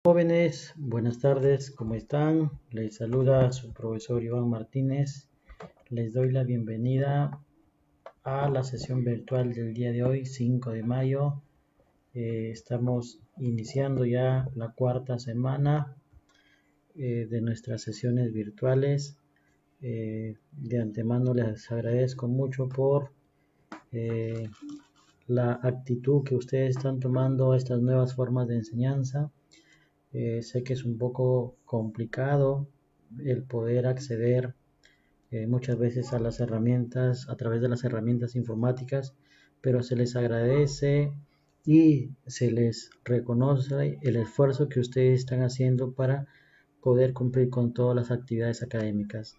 Jóvenes, buenas tardes, ¿cómo están? Les saluda su profesor Iván Martínez. Les doy la bienvenida a la sesión virtual del día de hoy, 5 de mayo. Estamos iniciando ya la cuarta semana de nuestras sesiones virtuales. De antemano les agradezco mucho por la actitud que ustedes están tomando a estas nuevas formas de enseñanza. Sé que es un poco complicado el poder acceder muchas veces a las herramientas, a través de las herramientas informáticas, pero se les agradece y se les reconoce el esfuerzo que ustedes están haciendo para poder cumplir con todas las actividades académicas.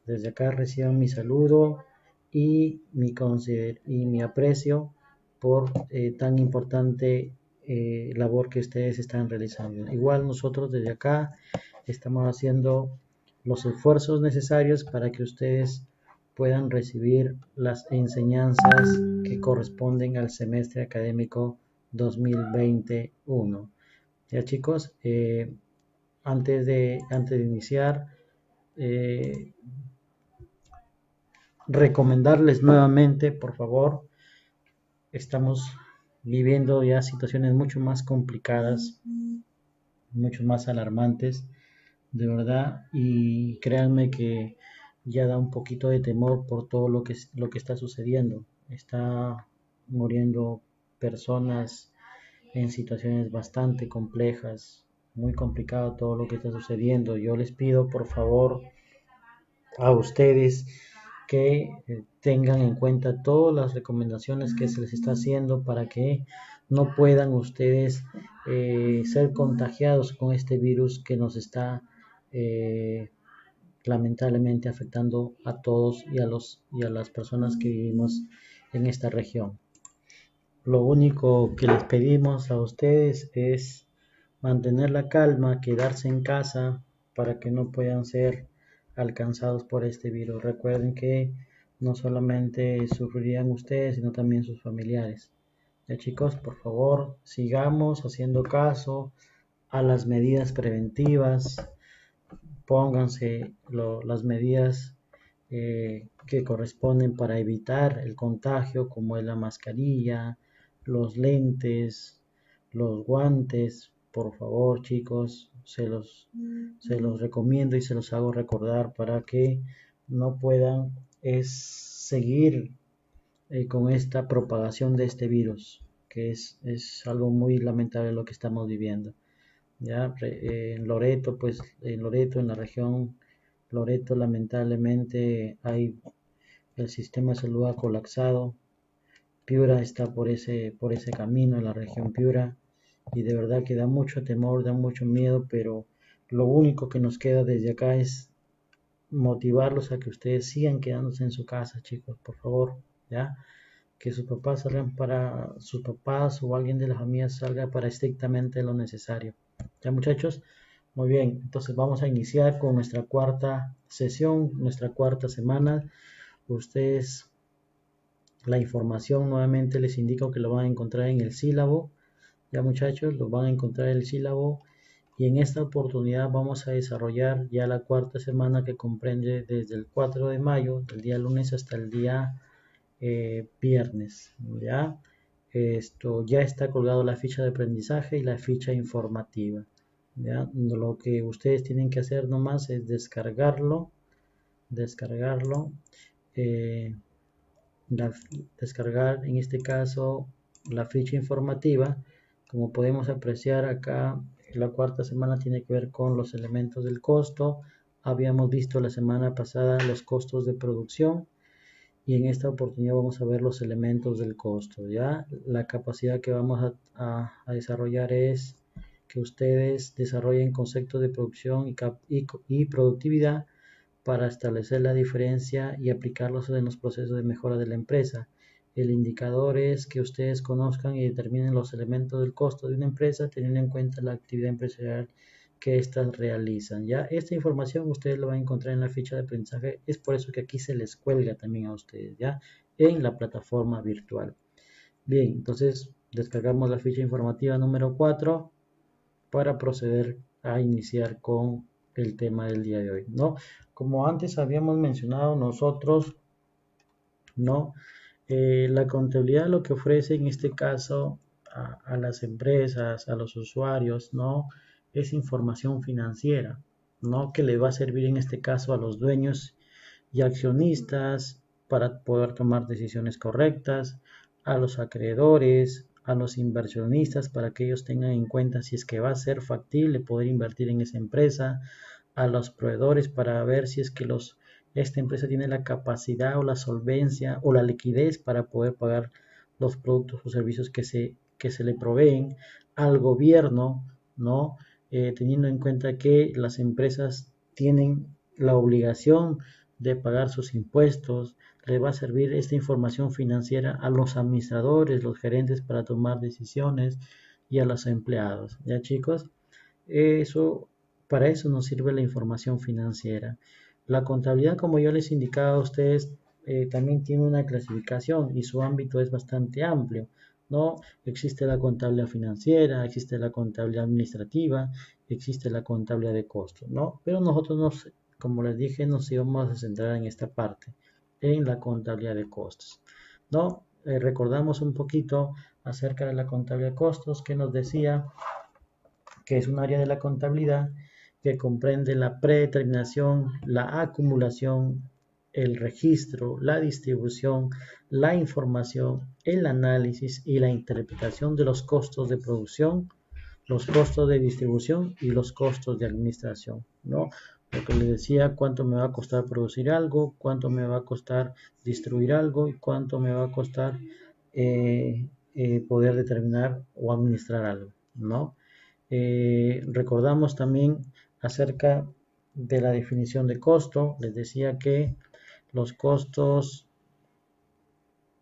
Desde acá reciban mi saludo y mi aprecio por tan importante labor que ustedes están realizando. Igual nosotros desde acá estamos haciendo los esfuerzos necesarios para que ustedes puedan recibir las enseñanzas que corresponden al semestre académico 2021. Ya chicos, antes de iniciar, eh, recomendarles nuevamente, por favor, estamos viviendo ya situaciones mucho más complicadas, mucho más alarmantes, de verdad, y créanme que ya da un poquito de temor por todo lo que está sucediendo. Está muriendo personas en situaciones bastante complejas, muy complicado todo lo que está sucediendo. Yo les pido, por favor, a ustedes que tengan en cuenta todas las recomendaciones que se les está haciendo para que no puedan ustedes ser contagiados con este virus que nos está lamentablemente afectando a todos y a las personas que vivimos en esta región. Lo único que les pedimos a ustedes es mantener la calma, quedarse en casa para que no puedan ser alcanzados por este virus. Recuerden que no solamente sufrirían ustedes, sino también sus familiares. Ya chicos, por favor, sigamos haciendo caso a las medidas preventivas. Pónganse las medidas que corresponden para evitar el contagio, como es la mascarilla, los lentes, los guantes. Por favor, chicos, se los recomiendo y se los hago recordar para que no puedan seguir con esta propagación de este virus, que es algo muy lamentable lo que estamos viviendo. Ya en Loreto, pues en Loreto, en la región Loreto, lamentablemente el sistema de salud ha colapsado. Piura está por ese camino, en la región Piura, y de verdad que da mucho temor, da mucho miedo, pero lo único que nos queda desde acá es motivarlos a que ustedes sigan quedándose en su casa, chicos, por favor, ya, que sus papás o alguien de la familia salga para estrictamente lo necesario. Ya muchachos, muy bien, entonces vamos a iniciar con nuestra cuarta sesión, nuestra cuarta semana. Ustedes, la información nuevamente les indico que lo van a encontrar en el sílabo. Ya muchachos, lo van a encontrar en el sílabo. Y en esta oportunidad vamos a desarrollar ya la cuarta semana que comprende desde el 4 de mayo, del día lunes hasta el día viernes. ¿Ya? Esto ya está colgado la ficha de aprendizaje y la ficha informativa. ¿Ya? Lo que ustedes tienen que hacer nomás es descargarlo, eh, descargar en este caso la ficha informativa. Como podemos apreciar acá, la cuarta semana tiene que ver con los elementos del costo. Habíamos visto la semana pasada los costos de producción y en esta oportunidad vamos a ver los elementos del costo. Ya la capacidad que vamos a desarrollar es que ustedes desarrollen conceptos de producción y productividad para establecer la diferencia y aplicarlos en los procesos de mejora de la empresa. El indicador es que ustedes conozcan y determinen los elementos del costo de una empresa teniendo en cuenta la actividad empresarial que éstas realizan. Ya esta información ustedes la van a encontrar en la ficha de aprendizaje, es por eso que aquí se les cuelga también a ustedes, ya en la plataforma virtual. Bien, entonces descargamos la ficha informativa número 4 para proceder a iniciar con el tema del día de hoy, ¿no? Como antes habíamos mencionado nosotros, ¿no? La contabilidad lo que ofrece en este caso a las empresas, a los usuarios, ¿no? Es información financiera, ¿no? Que le va a servir en este caso a los dueños y accionistas para poder tomar decisiones correctas, a los acreedores, a los inversionistas para que ellos tengan en cuenta si es que va a ser factible poder invertir en esa empresa, a los proveedores para ver si es que esta empresa tiene la capacidad o la solvencia o la liquidez para poder pagar los productos o servicios que se le proveen, al gobierno, ¿no? Teniendo en cuenta que las empresas tienen la obligación de pagar sus impuestos, le va a servir esta información financiera a los administradores, los gerentes para tomar decisiones y a los empleados. ¿Ya, chicos? Eso, para eso nos sirve la información financiera. La contabilidad, como yo les indicaba a ustedes, también tiene una clasificación y su ámbito es bastante amplio, ¿no? Existe la contabilidad financiera, existe la contabilidad administrativa, existe la contabilidad de costos, ¿no? Pero nosotros como les dije, nos íbamos a centrar en esta parte, en la contabilidad de costos, ¿no? Recordamos un poquito acerca de la contabilidad de costos que nos decía que es un área de la contabilidad que comprende la predeterminación, la acumulación, el registro, la distribución, la información, el análisis y la interpretación de los costos de producción, los costos de distribución y los costos de administración, ¿no? Lo que les decía, cuánto me va a costar producir algo, cuánto me va a costar distribuir algo y cuánto me va a costar poder determinar o administrar algo, ¿no? Recordamos también acerca de la definición de costo. Les decía que los costos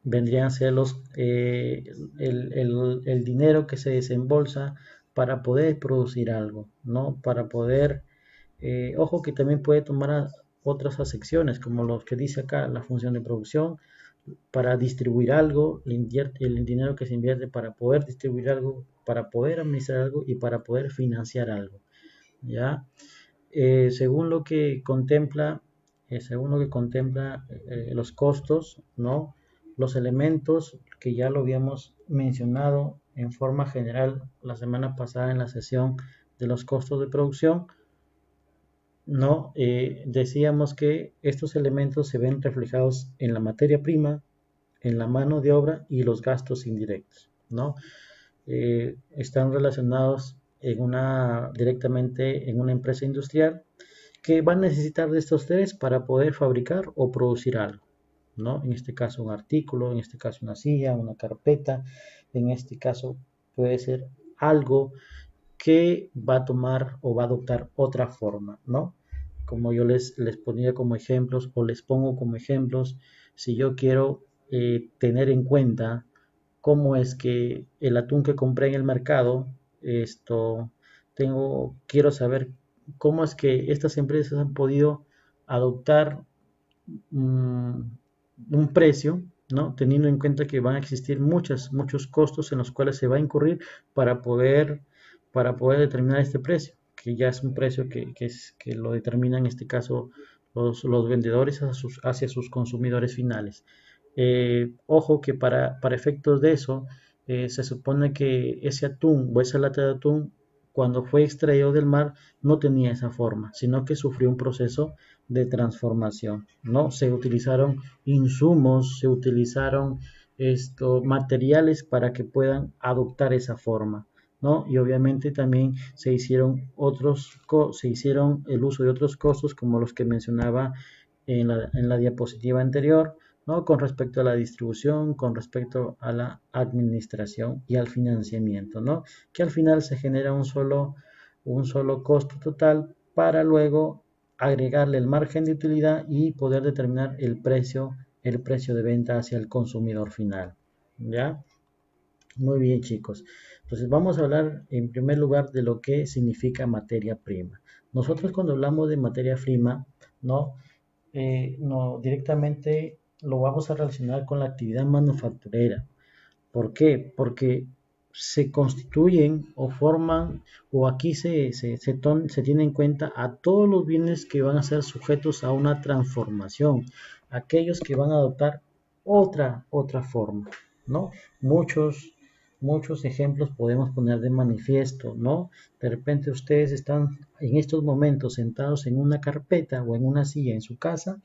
vendrían a ser el dinero que se desembolsa para poder producir algo, ¿no? Para poder, ojo que también puede tomar otras acepciones, como los que dice acá, la función de producción, para distribuir algo, el dinero que se invierte para poder distribuir algo, para poder administrar algo y para poder financiar algo, ¿ya? Según lo que contempla, los costos, ¿no? Los elementos que ya lo habíamos mencionado en forma general la semana pasada en la sesión de los costos de producción, ¿no? Decíamos que estos elementos se ven reflejados en la materia prima, en la mano de obra y los gastos indirectos, ¿no? Están relacionados directamente en una empresa industrial que va a necesitar de estos tres para poder fabricar o producir algo, ¿no? En este caso un artículo, en este caso una silla, una carpeta, en este caso puede ser algo que va a tomar o va a adoptar otra forma, ¿no? Como yo les ponía como ejemplos o les pongo como ejemplos, si yo quiero tener en cuenta cómo es que el atún que compré en el mercado, quiero saber cómo es que estas empresas han podido adoptar un precio, ¿no? Teniendo en cuenta que van a existir muchos costos en los cuales se va a incurrir para poder, para poder determinar este precio, que ya es un precio que lo determinan en este caso los vendedores hacia sus consumidores finales. Ojo que para efectos de eso, se supone que ese atún o esa lata de atún, cuando fue extraído del mar, no tenía esa forma, sino que sufrió un proceso de transformación, ¿no? Se utilizaron insumos, se utilizaron materiales para que puedan adoptar esa forma, ¿no? Y obviamente también se hicieron el uso de otros costos como los que mencionaba en la diapositiva anterior, ¿no? Con respecto a la distribución, con respecto a la administración y al financiamiento, ¿no? Que al final se genera un solo costo total para luego agregarle el margen de utilidad y poder determinar el precio de venta hacia el consumidor final, ¿ya? Muy bien, chicos. Entonces vamos a hablar en primer lugar de lo que significa materia prima. Nosotros cuando hablamos de materia prima, ¿no? No directamente lo vamos a relacionar con la actividad manufacturera. ¿Por qué? Porque se constituyen o forman, o aquí se tiene en cuenta a todos los bienes que van a ser sujetos a una transformación, aquellos que van a adoptar otra forma, ¿no? Muchos ejemplos podemos poner de manifiesto, ¿no? De repente ustedes están en estos momentos sentados en una carpeta o en una silla en su casa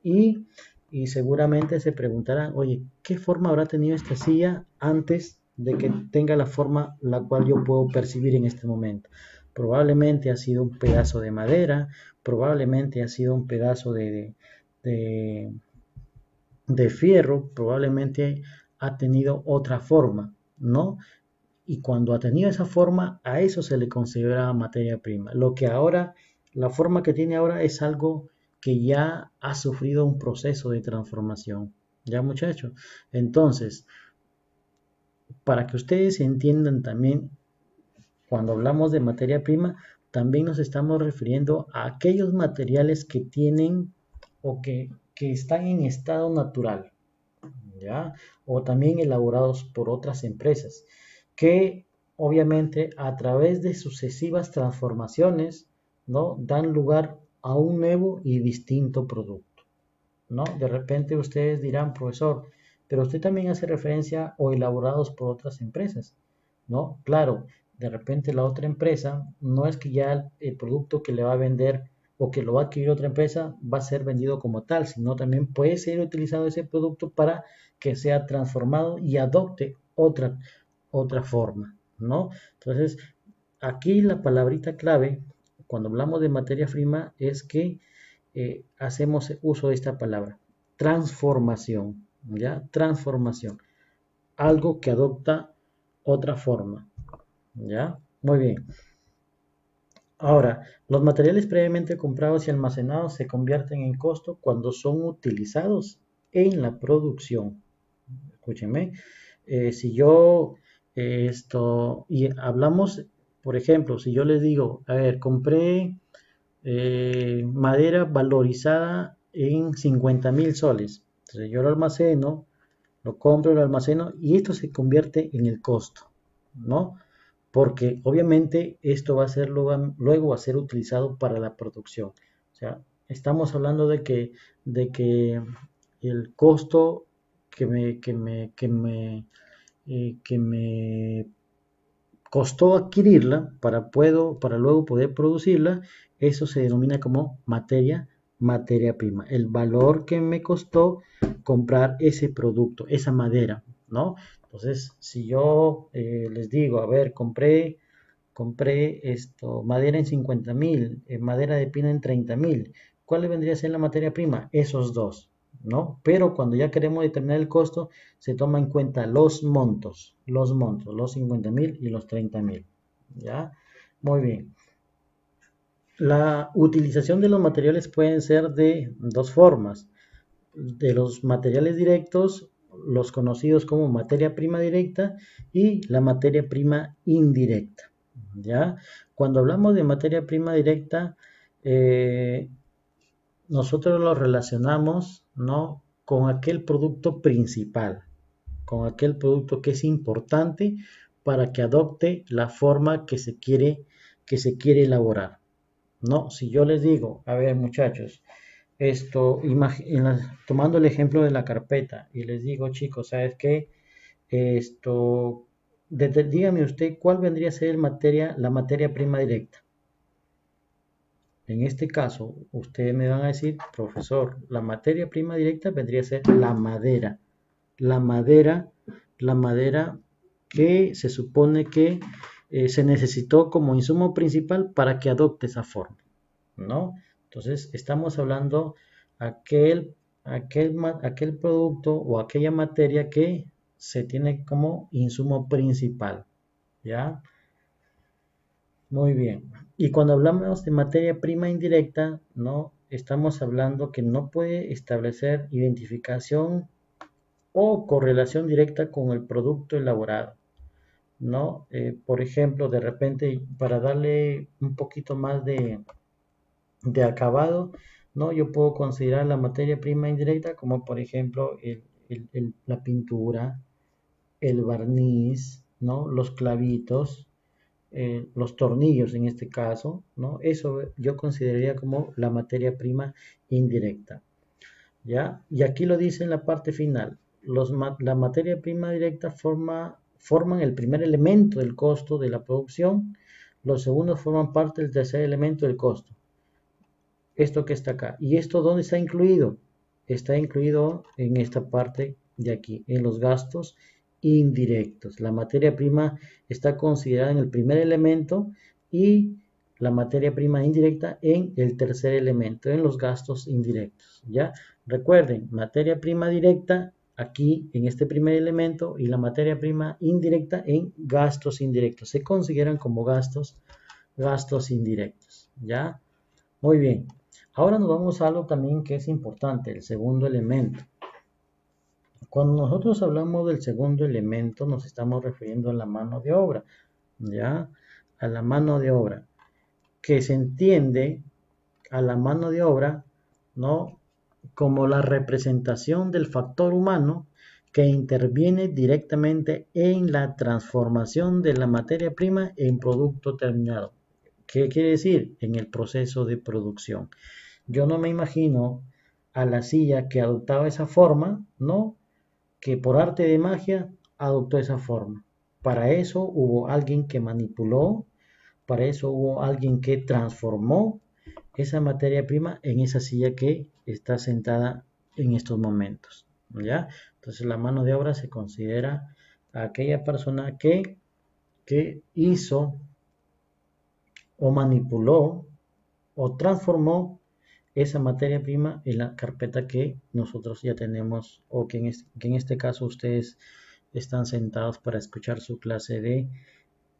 y, y seguramente se preguntarán, oye, ¿qué forma habrá tenido esta silla antes de que tenga la forma la cual yo puedo percibir en este momento? Probablemente ha sido un pedazo de madera, probablemente ha sido un pedazo de, de fierro, probablemente ha tenido otra forma, ¿no? Y cuando ha tenido esa forma, a eso se le considera materia prima. Lo que ahora, la forma que tiene ahora es algo que ya ha sufrido un proceso de transformación. ¿Ya, muchachos? Entonces, para que ustedes entiendan también, cuando hablamos de materia prima, también nos estamos refiriendo a aquellos materiales que tienen o que están en estado natural, ¿ya? O también elaborados por otras empresas, que obviamente a través de sucesivas transformaciones, ¿no? Dan lugar a un nuevo y distinto producto, ¿no? De repente ustedes dirán, profesor, pero usted también hace referencia o elaborados por otras empresas, ¿no? Claro, de repente la otra empresa no es que ya el producto que le va a vender o que lo va a adquirir otra empresa va a ser vendido como tal, sino también puede ser utilizado ese producto para que sea transformado y adopte otra forma, ¿no? Entonces, aquí la palabrita clave cuando hablamos de materia prima es que hacemos uso de esta palabra, transformación, ¿ya? Transformación, algo que adopta otra forma, ¿ya? Muy bien. Ahora, los materiales previamente comprados y almacenados se convierten en costo cuando son utilizados en la producción. Escúchenme, si yo y hablamos, por ejemplo, si yo les digo, a ver, compré madera valorizada en 50.000 soles. Entonces yo lo almaceno, lo compro, lo almaceno y esto se convierte en el costo, ¿no? Porque obviamente esto va a ser luego va a ser utilizado para la producción. O sea, estamos hablando de que el costo que me costó adquirirla para luego poder producirla, eso se denomina como materia prima. El valor que me costó comprar ese producto, esa madera, ¿no? Entonces, si yo les digo, a ver, compré madera en 50.000, madera de pino en 30.000, ¿cuál vendría a ser la materia prima? Esos dos, ¿no? Pero cuando ya queremos determinar el costo, se toma en cuenta los 50.000 y los 30.000, ¿ya? Muy bien. La utilización de los materiales pueden ser de dos formas. De los materiales directos, los conocidos como materia prima directa y la materia prima indirecta, ¿ya? Cuando hablamos de materia prima directa, nosotros lo relacionamos, ¿no? Con aquel producto principal, con aquel producto que es importante para que adopte la forma que se quiere elaborar, ¿no? Si yo les digo, a ver muchachos, tomando el ejemplo de la carpeta y les digo, chicos, ¿sabes qué? Dígame usted cuál vendría a ser la materia prima directa. En este caso, ustedes me van a decir, profesor, la materia prima directa vendría a ser la madera. La madera, la madera que se supone que se necesitó como insumo principal para que adopte esa forma, ¿no? Entonces, estamos hablando aquel producto o aquella materia que se tiene como insumo principal, ¿ya? Muy bien. Y cuando hablamos de materia prima indirecta, ¿no? Estamos hablando que no puede establecer identificación o correlación directa con el producto elaborado, ¿no? Por ejemplo, de repente, para darle un poquito más de acabado, ¿no? Yo puedo considerar la materia prima indirecta como, por ejemplo, la pintura, el barniz, ¿no? Los clavitos, los tornillos en este caso, ¿no? Eso yo consideraría como la materia prima indirecta, ¿ya? Y aquí lo dice en la parte final. La materia prima directa forman el primer elemento del costo de la producción, los segundos forman parte del tercer elemento del costo. Esto que está acá. ¿Y esto dónde está incluido? Está incluido en esta parte de aquí, en los gastos indirectos. La materia prima está considerada en el primer elemento y la materia prima indirecta en el tercer elemento, en los gastos indirectos. ¿Ya? Recuerden, materia prima directa aquí en este primer elemento y la materia prima indirecta en gastos indirectos. Se consideran como gastos indirectos. ¿Ya? Muy bien. Ahora nos vamos a algo también que es importante, el segundo elemento. Cuando nosotros hablamos del segundo elemento, nos estamos refiriendo a la mano de obra, ¿ya? A la mano de obra, que se entiende a la mano de obra, ¿no? Como la representación del factor humano que interviene directamente en la transformación de la materia prima en producto terminado. ¿Qué quiere decir? En el proceso de producción. Yo no me imagino a la silla que adoptaba esa forma, ¿no? Que por arte de magia adoptó esa forma. Para eso hubo alguien que manipuló, para eso hubo alguien que transformó esa materia prima en esa silla que está sentada en estos momentos, ¿ya? Entonces la mano de obra se considera a aquella persona que hizo o manipuló o transformó esa materia prima en la carpeta que nosotros ya tenemos o que en este caso ustedes están sentados para escuchar su clase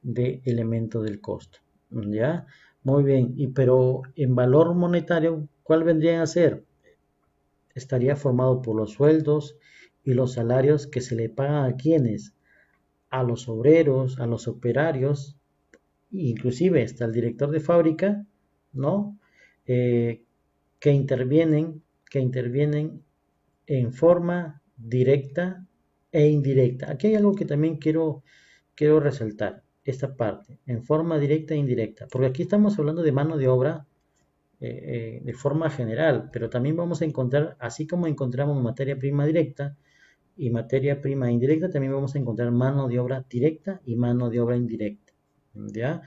de elemento del costo. ¿Ya? Muy bien, pero en valor monetario, ¿cuál vendría a ser? Estaría formado por los sueldos y los salarios que se le pagan a quienes, a los obreros, a los operarios, inclusive hasta el director de fábrica, ¿no? Eh, que intervienen en forma directa e indirecta. Aquí hay algo que también quiero resaltar, esta parte, en forma directa e indirecta, porque aquí estamos hablando de mano de obra de forma general, pero también vamos a encontrar, así como encontramos materia prima directa y materia prima indirecta, también vamos a encontrar mano de obra directa y mano de obra indirecta, ¿ya?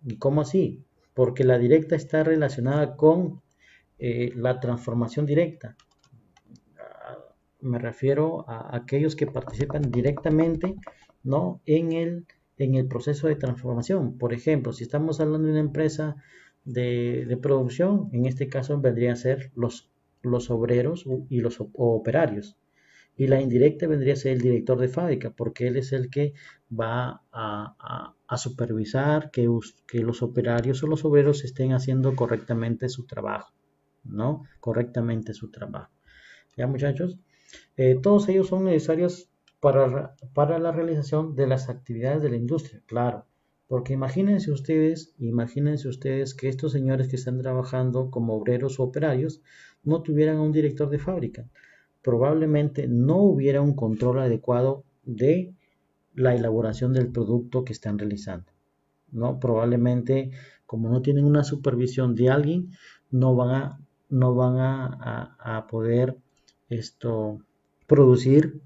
¿Y cómo así? Porque la directa está relacionada con la transformación directa. Me refiero a aquellos que participan directamente, ¿no? En el proceso de transformación. Por ejemplo, si estamos hablando de una empresa de producción, en este caso vendrían a ser los obreros y los operarios. Y la indirecta vendría a ser el director de fábrica, porque él es el que va a supervisar que los operarios o los obreros estén haciendo correctamente su trabajo, ¿no? Correctamente su trabajo. ¿Ya, muchachos? Todos ellos son necesarios para la realización de las actividades de la industria, claro. Porque imagínense ustedes que estos señores que están trabajando como obreros o operarios no tuvieran un director de fábrica. Probablemente no hubiera un control adecuado de la elaboración del producto que están realizando, ¿no? Probablemente, como no tienen una supervisión de alguien, no van a poder producir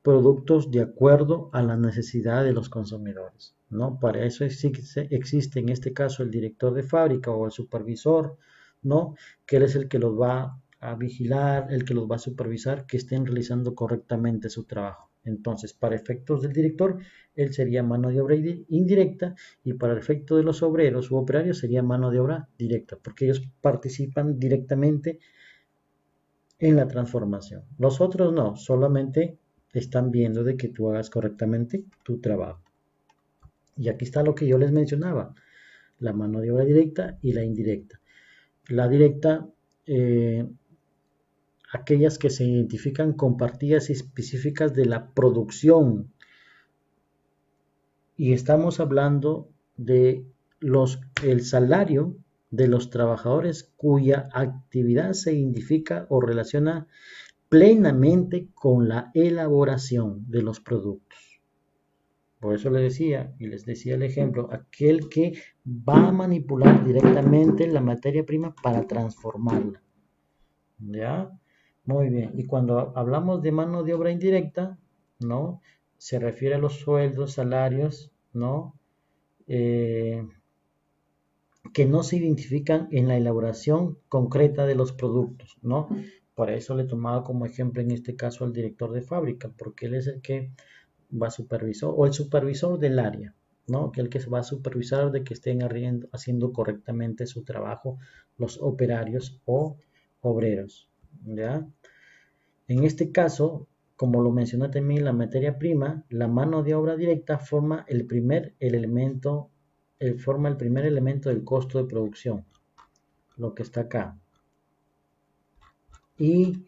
productos de acuerdo a la necesidad de los consumidores, ¿no? Para eso existe en este caso el director de fábrica o el supervisor, ¿no? Que él es el que los va a vigilar, el que los va a supervisar, que estén realizando correctamente su trabajo. Entonces, para efectos del director, él sería mano de obra indirecta y para el efecto de los obreros u operarios sería mano de obra directa, porque ellos participan directamente en la transformación. Los otros no, solamente están viendo de que tú hagas correctamente tu trabajo. Y aquí está lo que yo les mencionaba, la mano de obra directa y la indirecta. La directa, aquellas que se identifican con partidas específicas de la producción. Y estamos hablando de el salario de los trabajadores cuya actividad se identifica o relaciona plenamente con la elaboración de los productos. Por eso les decía, y les decía el ejemplo, aquel que va a manipular directamente la materia prima para transformarla. ¿Ya? Muy bien. Y cuando hablamos de mano de obra indirecta, ¿no? Se refiere a los sueldos, salarios, ¿no? Eh, que no se identifican en la elaboración concreta de los productos, ¿no? Por eso le tomaba como ejemplo en este caso al director de fábrica, porque él es el que va a supervisar, o el supervisor del área, ¿no? Que el que va a supervisar de que estén haciendo correctamente su trabajo los operarios o obreros, ¿ya? En este caso, como lo mencioné también, la materia prima, la mano de obra directa forma forma el primer elemento del costo de producción, lo que está acá. Y,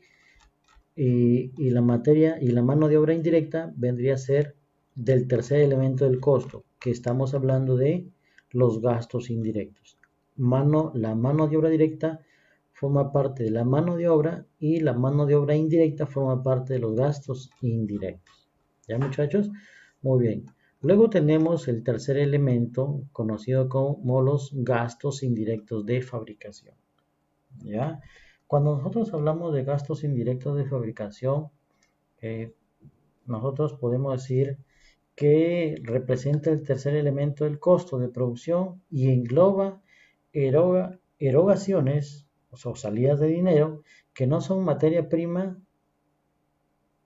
y la materia y la mano de obra indirecta vendría a ser del tercer elemento del costo, que estamos hablando de los gastos indirectos. La mano de obra directa forma parte de la mano de obra y la mano de obra indirecta forma parte de los gastos indirectos. ¿Ya, muchachos? Muy bien. Luego tenemos el tercer elemento conocido como los gastos indirectos de fabricación. ¿Ya? Cuando nosotros hablamos de gastos indirectos de fabricación, eh, nosotros podemos decir que representa el tercer elemento del costo de producción y engloba erogaciones o salidas de dinero que no son materia prima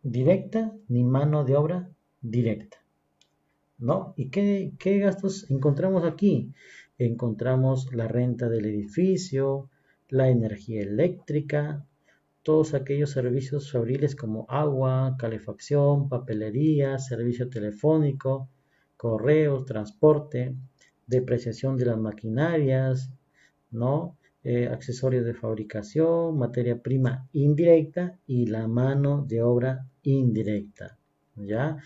directa ni mano de obra directa, ¿no? ¿Y qué gastos encontramos aquí? Encontramos la renta del edificio, la energía eléctrica, todos aquellos servicios fabriles como agua, calefacción, papelería, servicio telefónico, correos, transporte, depreciación de las maquinarias, ¿no? Accesorios de fabricación, materia prima indirecta y la mano de obra indirecta, ¿ya?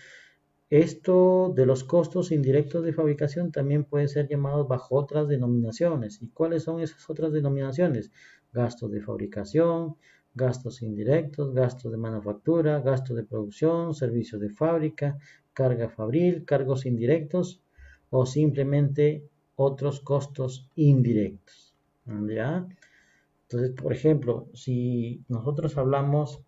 Esto de los costos indirectos de fabricación también puede ser llamado bajo otras denominaciones. ¿Y cuáles son esas otras denominaciones? Gastos de fabricación, gastos indirectos, gastos de manufactura, gastos de producción, servicios de fábrica, carga fabril, cargos indirectos o simplemente otros costos indirectos. ¿Ya? Entonces, por ejemplo, si nosotros hablamos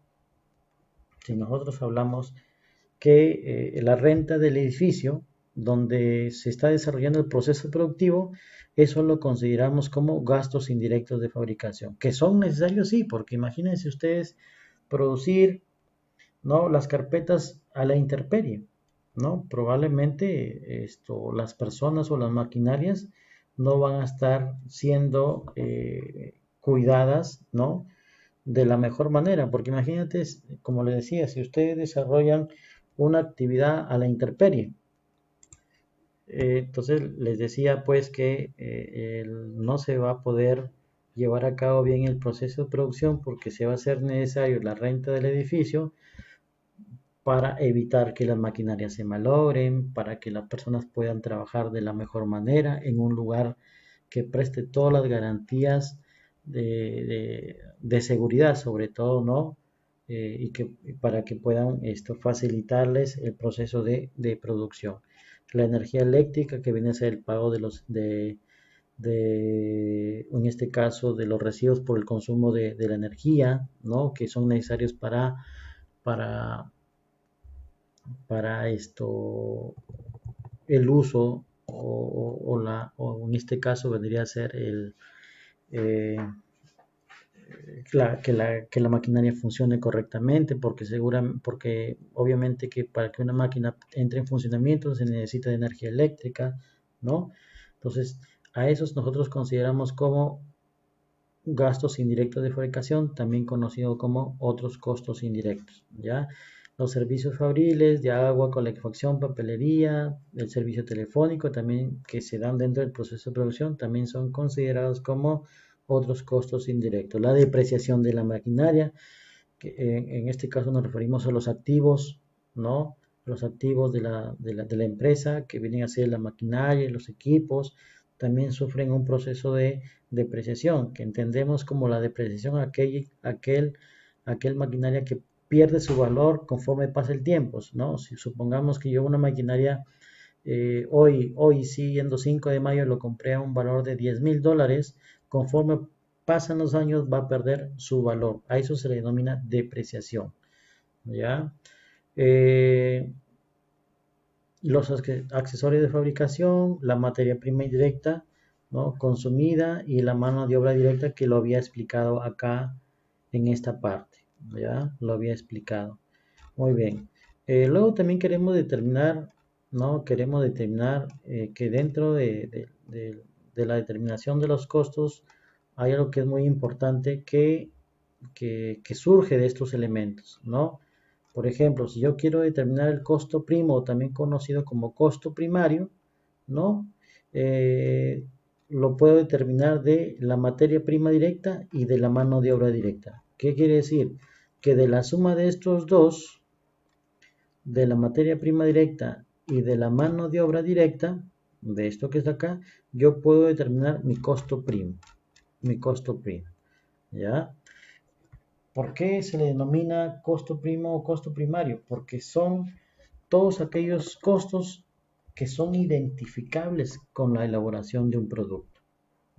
que la renta del edificio donde se está desarrollando el proceso productivo, eso lo consideramos como gastos indirectos de fabricación, que son necesarios, sí, porque imagínense ustedes producir, ¿no? Las carpetas a la intemperie, ¿no? Probablemente las personas o las maquinarias no van a estar siendo cuidadas, ¿no? De la mejor manera, porque imagínate, como les decía, si ustedes desarrollan una actividad a la intemperie, entonces les decía pues que no se va a poder llevar a cabo bien el proceso de producción porque se va a hacer necesario la renta del edificio para evitar que las maquinarias se malogren, para que las personas puedan trabajar de la mejor manera en un lugar que preste todas las garantías de seguridad, sobre todo, ¿no? Y que para que puedan facilitarles el proceso de producción. La energía eléctrica que viene a ser el pago en este caso, de los residuos por el consumo de la energía, ¿no? Que son necesarios para, para el uso o en este caso vendría a ser eh, que la maquinaria funcione correctamente, porque obviamente que para que una máquina entre en funcionamiento se necesita de energía eléctrica, ¿no? Entonces, a esos nosotros consideramos como gastos indirectos de fabricación, también conocido como otros costos indirectos, ¿ya? Los servicios fabriles de agua, calefacción, papelería, el servicio telefónico también que se dan dentro del proceso de producción también son considerados como otros costos indirectos. La depreciación de la maquinaria, que en este caso nos referimos a los activos, ¿no? Los activos de la empresa que vienen a ser la maquinaria y los equipos, también sufren un proceso de depreciación, que entendemos como la depreciación aquel maquinaria que pierde su valor conforme pasa el tiempo, ¿no? Si supongamos que yo una maquinaria hoy siendo 5 de mayo lo compré a un valor de $10,000, conforme pasan los años va a perder su valor. A eso se le denomina depreciación. ¿Ya? Los accesorios de fabricación, la materia prima indirecta, ¿no?, consumida, y la mano de obra directa, que lo había explicado acá en esta parte. ¿Ya? Lo había explicado. Muy bien. Luego también queremos determinar, ¿no? Queremos determinar que dentro de la determinación de los costos hay algo que es muy importante que surge de estos elementos, ¿no? Por ejemplo, si yo quiero determinar el costo primo, también conocido como costo primario, ¿no? Eh, lo puedo determinar de la materia prima directa y de la mano de obra directa. ¿Qué quiere decir? Que de la suma de estos dos, de la materia prima directa y de la mano de obra directa, de esto que está acá, yo puedo determinar mi costo primo. Mi costo primo. ¿Ya? ¿Por qué se le denomina costo primo o costo primario? Porque son todos aquellos costos que son identificables con la elaboración de un producto.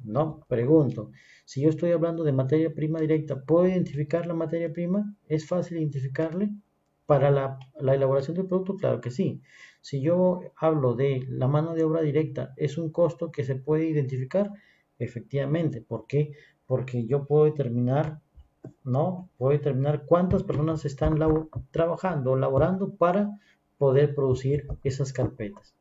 No, pregunto, si yo estoy hablando de materia prima directa, ¿puedo identificar la materia prima? ¿Es fácil identificarle para la elaboración del producto? Claro que sí. Si yo hablo de la mano de obra directa, ¿es un costo que se puede identificar? Efectivamente. ¿Por qué? Porque yo puedo determinar, ¿no? Puedo determinar cuántas personas están trabajando o laborando para poder producir esas carpetas.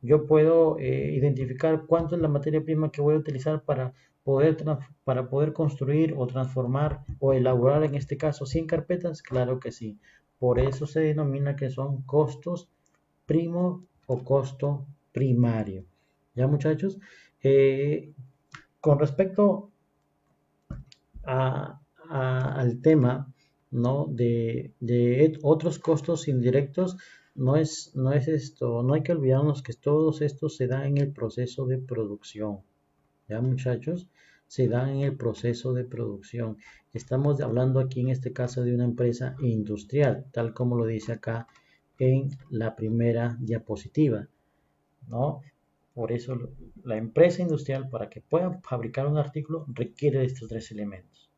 Yo puedo identificar cuánto es la materia prima que voy a utilizar para poder construir o transformar o elaborar, en este caso, 100 carpetas. Claro que sí. Por eso se denomina que son costos primo o costo primario. ¿Ya, muchachos? Con respecto al tema, ¿no?, de otros costos indirectos, no hay que olvidarnos que todos estos se dan en el proceso de producción. ¿Ya, muchachos? Se dan en el proceso de producción. Estamos hablando aquí en este caso de una empresa industrial, tal como lo dice acá en la primera diapositiva, ¿no? Por eso la empresa industrial, para que pueda fabricar un artículo, requiere de estos tres elementos.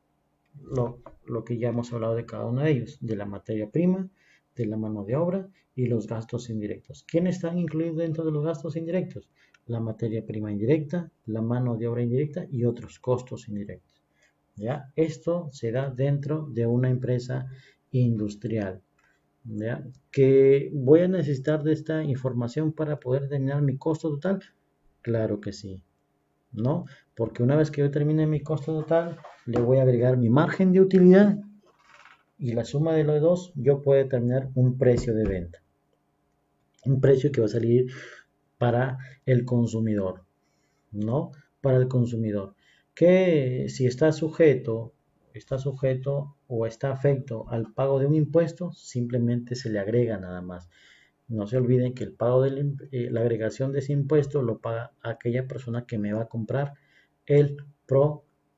Lo que ya hemos hablado de cada uno de ellos, de la materia prima, de la mano de obra y los gastos indirectos. ¿Quiénes están incluidos dentro de los gastos indirectos? La materia prima indirecta, la mano de obra indirecta y otros costos indirectos. ¿Ya? Esto se da dentro de una empresa industrial. ¿Ya? ¿Que voy a necesitar de esta información para poder determinar mi costo total? Claro que sí. ¿No? Porque una vez que yo termine mi costo total, le voy a agregar mi margen de utilidad, y la suma de los dos, yo puedo determinar un precio de venta. Un precio que va a salir para el consumidor, ¿no? Para el consumidor. Que si está sujeto o está afecto al pago de un impuesto, simplemente se le agrega nada más. No se olviden que el pago de la agregación de ese impuesto lo paga aquella persona que me va a comprar el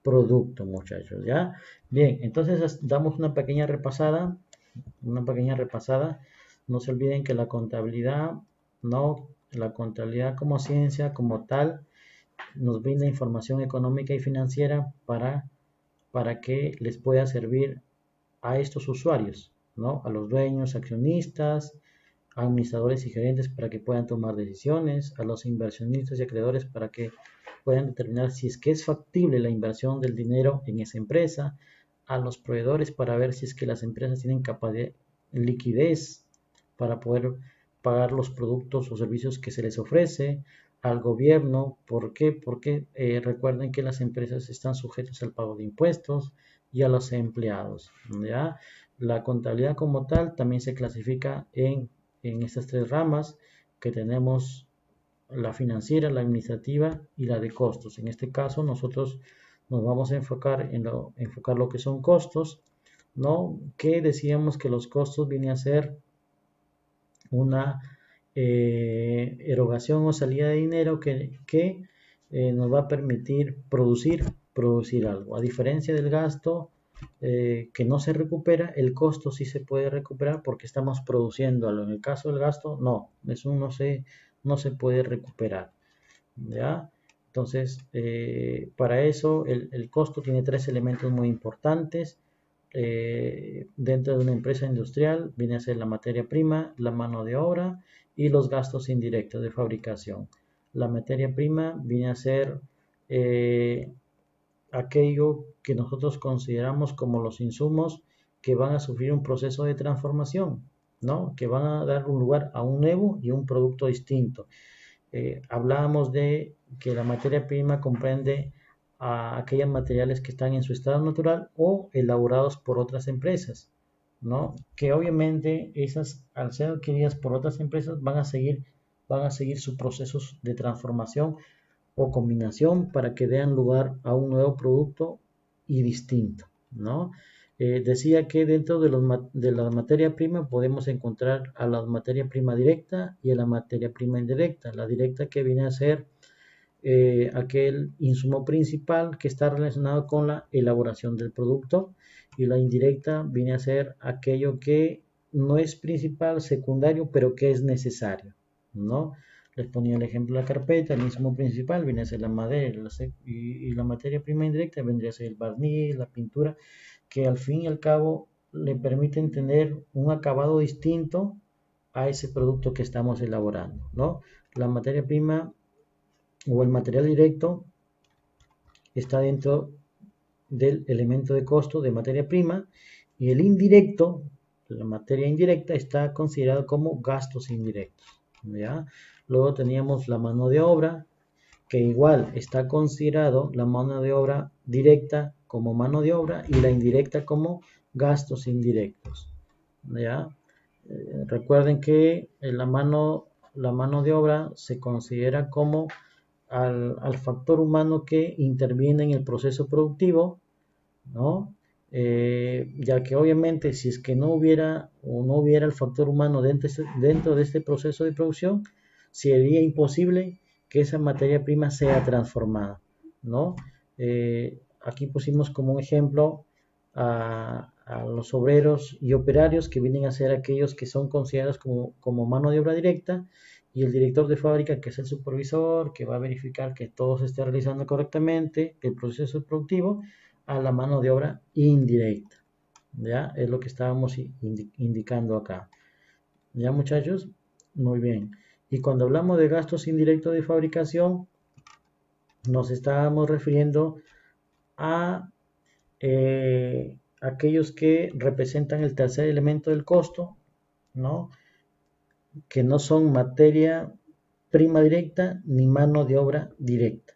producto, muchachos, ¿ya? Bien, entonces damos una pequeña repasada. No se olviden que la contabilidad, ¿no? La contabilidad como ciencia, como tal, nos brinda información económica y financiera para que les pueda servir a estos usuarios, ¿no? A los dueños, accionistas, administradores y gerentes, para que puedan tomar decisiones, a los inversionistas y acreedores para que puedan determinar si es que es factible la inversión del dinero en esa empresa, a los proveedores para ver si es que las empresas tienen capacidad de liquidez para poder pagar los productos o servicios que se les ofrece, al gobierno. ¿Por qué? Porque recuerden que las empresas están sujetas al pago de impuestos, y a los empleados, ¿ya? La contabilidad como tal también se clasifica en estas tres ramas que tenemos: la financiera, la administrativa y la de costos. En este caso nosotros nos vamos a enfocar enfocar lo que son costos, ¿no? Que decíamos que los costos vienen a ser una erogación o salida de dinero que nos va a permitir producir algo. A diferencia del gasto, que no se recupera, el costo sí se puede recuperar porque estamos produciendo algo. En el caso del gasto, no no se puede recuperar, ¿ya? Entonces, para eso el costo tiene tres elementos muy importantes. Dentro de una empresa industrial viene a ser la materia prima, la mano de obra y los gastos indirectos de fabricación. La materia prima viene a ser aquello que nosotros consideramos como los insumos que van a sufrir un proceso de transformación, ¿no? Que van a dar un lugar a un nuevo y un producto distinto. Hablábamos de que la materia prima comprende a aquellos materiales que están en su estado natural o elaborados por otras empresas, ¿no? Que obviamente esas, al ser adquiridas por otras empresas, van a seguir sus procesos de transformación o combinación para que den lugar a un nuevo producto y distinto, ¿no? Decía que dentro de la materia prima podemos encontrar a la materia prima directa y a la materia prima indirecta. La directa que viene a ser aquel insumo principal que está relacionado con la elaboración del producto, y la indirecta viene a ser aquello que no es principal, secundario, pero que es necesario, ¿no? Les ponía el ejemplo de la carpeta, el insumo principal viene a ser la madera y la materia prima indirecta vendría a ser el barniz, la pintura, que al fin y al cabo le permiten tener un acabado distinto a ese producto que estamos elaborando, ¿no? La materia prima o el material directo está dentro del elemento de costo de materia prima, y el indirecto, la materia indirecta, está considerado como gastos indirectos, ¿ya? Luego teníamos la mano de obra, que igual está considerado la mano de obra directa como mano de obra y la indirecta como gastos indirectos, ¿ya? Recuerden que la mano de obra se considera como al factor humano que interviene en el proceso productivo, ¿no? Ya que obviamente si es que no hubiera o no hubiera el factor humano dentro de este proceso de producción, sería imposible que esa materia prima sea transformada, ¿no? Aquí pusimos como un ejemplo a los obreros y operarios, que vienen a ser aquellos que son considerados como mano de obra directa, y el director de fábrica, que es el supervisor, que va a verificar que todo se esté realizando correctamente, el proceso productivo, a la mano de obra indirecta. ¿Ya? Es lo que estábamos indicando acá. ¿Ya, muchachos? Muy bien. Y cuando hablamos de gastos indirectos de fabricación, nos estábamos refiriendo a aquellos que representan el tercer elemento del costo, ¿no? Que no son materia prima directa ni mano de obra directa,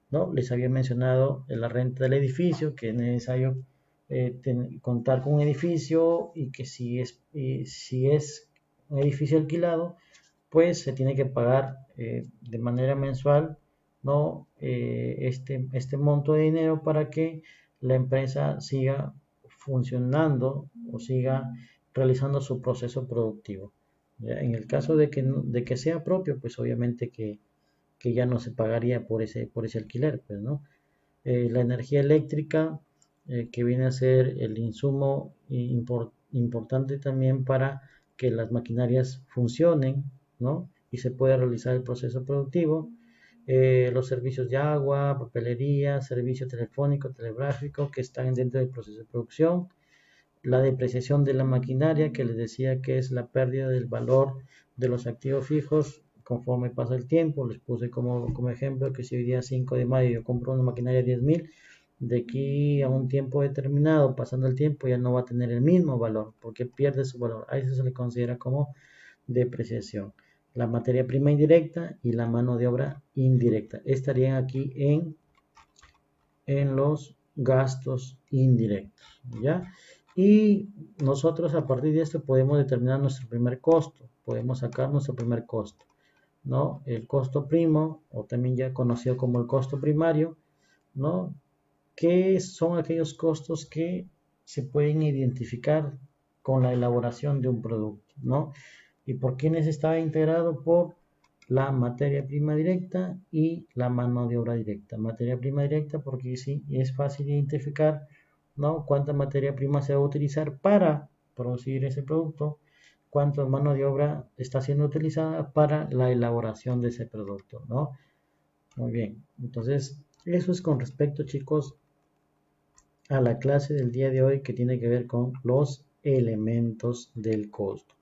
¿no? Les había mencionado en la renta del edificio, que es necesario contar con un edificio, y que si es un edificio alquilado, pues se tiene que pagar de manera mensual, ¿no? Este monto de dinero para que la empresa siga funcionando o siga realizando su proceso productivo. ¿Ya? En el caso de que sea propio, pues obviamente que ya no se pagaría por ese alquiler, pues, ¿no? La energía eléctrica, que viene a ser el insumo importante también para que las maquinarias funcionen, ¿no? Y se pueda realizar el proceso productivo. Los servicios de agua, papelería, servicio telefónico, telegráfico, que están dentro del proceso de producción. La depreciación de la maquinaria, que les decía que es la pérdida del valor de los activos fijos conforme pasa el tiempo. Les puse como ejemplo que si hoy día 5 de mayo yo compro una maquinaria de 10.000, de aquí a un tiempo determinado, pasando el tiempo, ya no va a tener el mismo valor porque pierde su valor. A eso se le considera como depreciación. La materia prima indirecta y la mano de obra indirecta estarían aquí en los gastos indirectos, ¿ya? Y nosotros a partir de esto podemos determinar nuestro primer costo, podemos sacar nuestro primer costo, ¿no? El costo primo, o también ya conocido como el costo primario, ¿no? Que son aquellos costos que se pueden identificar con la elaboración de un producto, ¿no? ¿Y por quiénes está integrado? Por la materia prima directa y la mano de obra directa. Materia prima directa porque sí es fácil identificar, ¿no? Cuánta materia prima se va a utilizar para producir ese producto. cuánto mano de obra está siendo utilizada para la elaboración de ese producto, ¿no? Muy bien, entonces eso es con respecto, chicos, a la clase del día de hoy que tiene que ver con los elementos del costo.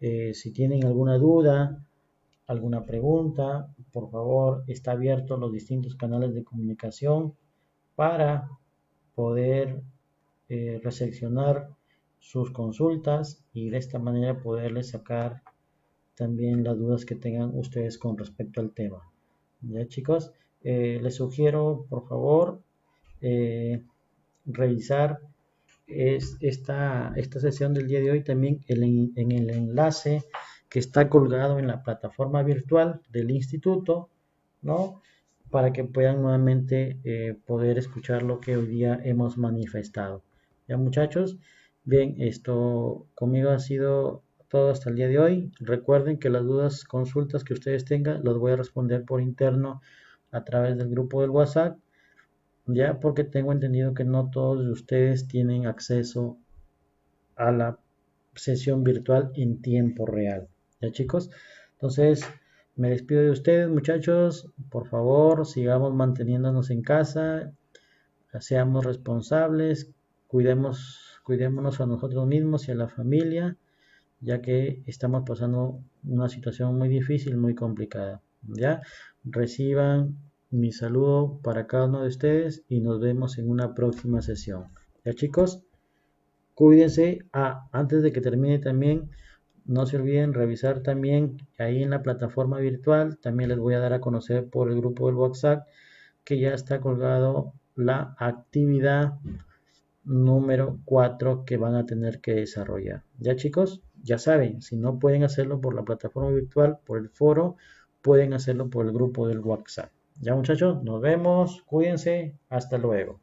Si tienen alguna duda, alguna pregunta, por favor, está abierto los distintos canales de comunicación para poder recepcionar sus consultas y de esta manera poderles sacar también las dudas que tengan ustedes con respecto al tema. Ya, chicos, les sugiero, por favor, revisar esta sesión del día de hoy también en el enlace que está colgado en la plataforma virtual del instituto, ¿no? Para que puedan nuevamente poder escuchar lo que hoy día hemos manifestado. Ya, muchachos, bien, esto conmigo ha sido todo hasta el día de hoy. Recuerden que las dudas, consultas que ustedes tengan, los voy a responder por interno a través del grupo del WhatsApp, ya, porque tengo entendido que no todos de ustedes tienen acceso a la sesión virtual en tiempo real. ¿Ya, chicos? Entonces, me despido de ustedes, muchachos. Por favor, sigamos manteniéndonos en casa, seamos responsables, cuidémonos a nosotros mismos y a la familia, ya que estamos pasando una situación muy difícil, muy complicada. ¿Ya? Reciban mi saludo para cada uno de ustedes y nos vemos en una próxima sesión. ¿Ya, chicos? Cuídense. Antes de que termine también, no se olviden revisar también ahí en la plataforma virtual, también les voy a dar a conocer por el grupo del WhatsApp que ya está colgado la actividad número 4 que van a tener que desarrollar. Ya, chicos, ya saben, si no pueden hacerlo por la plataforma virtual, por el foro, pueden hacerlo por el grupo del WhatsApp. Ya, muchachos, nos vemos, cuídense, hasta luego.